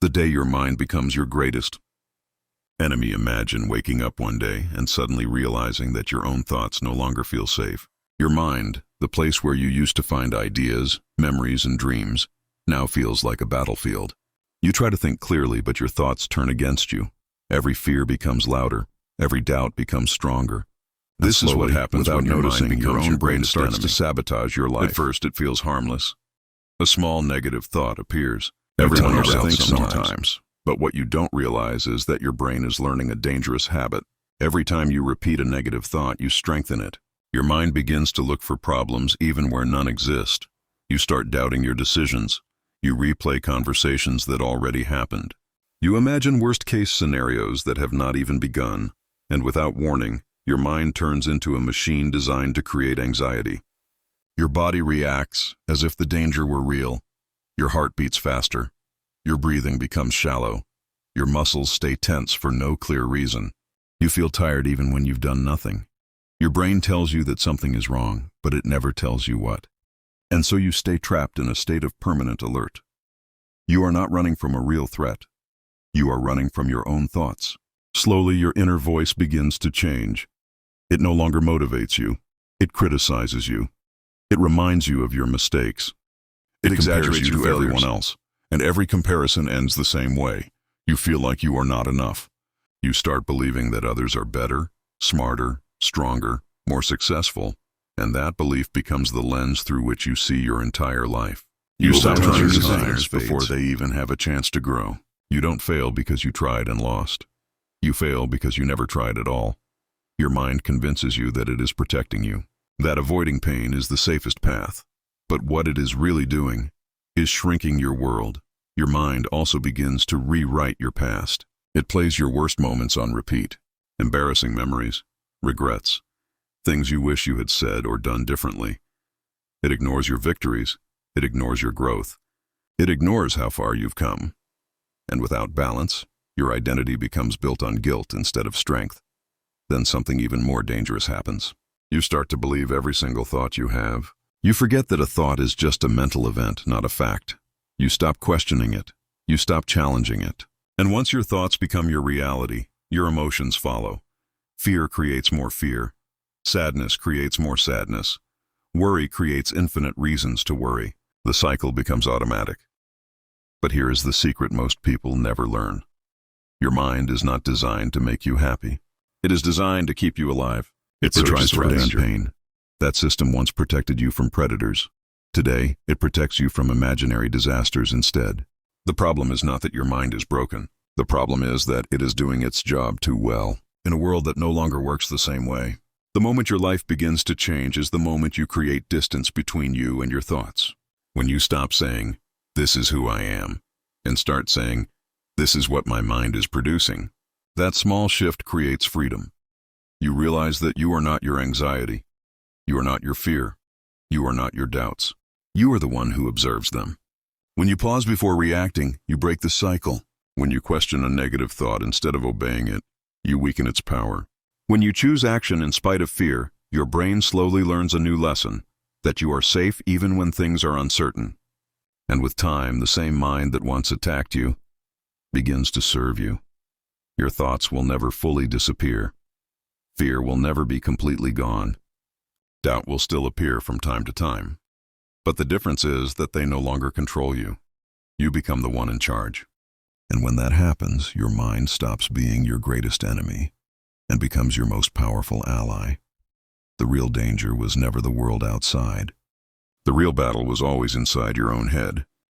The day your mind becomes your greatest enemy. Imagine waking up one day and suddenly realizing that your own thoughts no longer feel safe. Your mind, the place where you used to find ideas, memories, and dreams, now feels like a battlefield. You try to think clearly, but your thoughts turn against you. Every fear becomes louder. Every doubt becomes stronger. This is what happens when noticing your own brain starts to sabotage your life. At first, it feels harmless. A small negative thought appears. Everyone else thinks sometimes. But what you don't realize is that your brain is learning a dangerous habit. Every time you repeat a negative thought, you strengthen it. Your mind begins to look for problems even where none exist. You start doubting your decisions. You replay conversations that already happened. You imagine worst-case scenarios that have not even begun. And without warning, your mind turns into a machine designed to create anxiety. Your body reacts as if the danger were real. Your heart beats faster. Your breathing becomes shallow. Your muscles stay tense for no clear reason. You feel tired even when you've done nothing. Your brain tells you that something is wrong, but it never tells you what. And so you stay trapped in a state of permanent alert. You are not running from a real threat. You are running from your own thoughts. Slowly, your inner voice begins to change. It no longer motivates you. It criticizes you. It reminds you of your mistakes. It exaggerates you to everyone else. And every comparison ends the same way. You feel like you are not enough. You start believing that others are better, smarter, stronger, more successful, and that belief becomes the lens through which you see your entire life. You stop trying desires before they even have a chance to grow. You don't fail because you tried and lost. You fail because you never tried at all. Your mind convinces you that it is protecting you, that avoiding pain is the safest path. But what it is really doing is shrinking your world. Your mind also begins to rewrite your past. It plays your worst moments on repeat. Embarrassing memories, regrets, things you wish you had said or done differently. It ignores your victories. It ignores your growth. It ignores how far you've come. And without balance, your identity becomes built on guilt instead of strength. Then something even more dangerous happens. You start to believe every single thought you have. You forget that a thought is just a mental event, not a fact. You stop questioning it. You stop challenging it. And once your thoughts become your reality, your emotions follow. Fear creates more fear. Sadness creates more sadness. Worry creates infinite reasons to worry. The cycle becomes automatic. But here is the secret most people never learn. Your mind is not designed to make you happy. It is designed to keep you alive. It searches for danger. Pain. That system once protected you from predators. Today, it protects you from imaginary disasters instead. The problem is not that your mind is broken. The problem is that it is doing its job too well, in a world that no longer works the same way. The moment your life begins to change is the moment you create distance between you and your thoughts. When you stop saying, "This is who I am," and start saying, "This is what my mind is producing," that small shift creates freedom. You realize that you are not your anxiety. You are not your fear. You are not your doubts. You are the one who observes them. When you pause before reacting, you break the cycle. When you question a negative thought instead of obeying it, you weaken its power. When you choose action in spite of fear, your brain slowly learns a new lesson, that you are safe even when things are uncertain. And with time, the same mind that once attacked you begins to serve you. Your thoughts will never fully disappear. Fear will never be completely gone. Doubt will still appear from time to time. But the difference is that they no longer control you. You become the one in charge. And when that happens, your mind stops being your greatest enemy and becomes your most powerful ally. The real danger was never the world outside. The real battle was always inside your own head.